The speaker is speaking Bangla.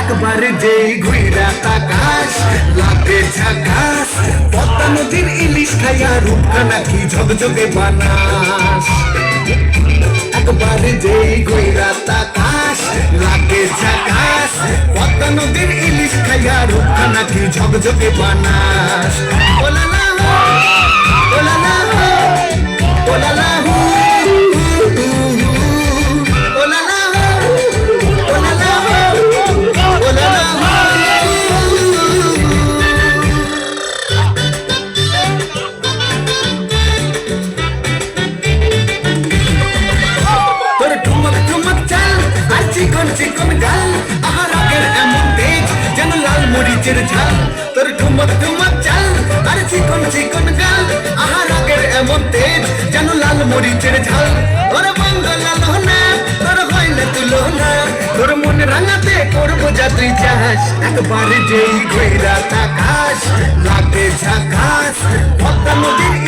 একবার যেই ঘুইরা তাকাস লাগে ঝাকাস, পদ্মা নদীর ইলিশ খাইয়া রূপখানা কি ঝকঝকে বানাস। একবার যেই ঘুইরা তাকাস লাগে ঝাকাস, পদ্মা নদীর ইলিশ খাইয়া রূপখানা কি ঝকঝকে বানাস। ওলালা ওলালা ওলালা চিকন চিকন গাল, আহার আগের এমন তেজ যেন লাল মরিচের ঝাল। তোর ঠুমক ঠুমক চাল আর চিকন চিকন গাল, আহার আগের এমন তেজ যেন লাল মরিচের ঝাল। তোর বাঙ্গলা লোনা তোর হয় না তুলনা, তোর মন রাঙাতে করবো যা তুই চাস। একবার যেই ঘুইরা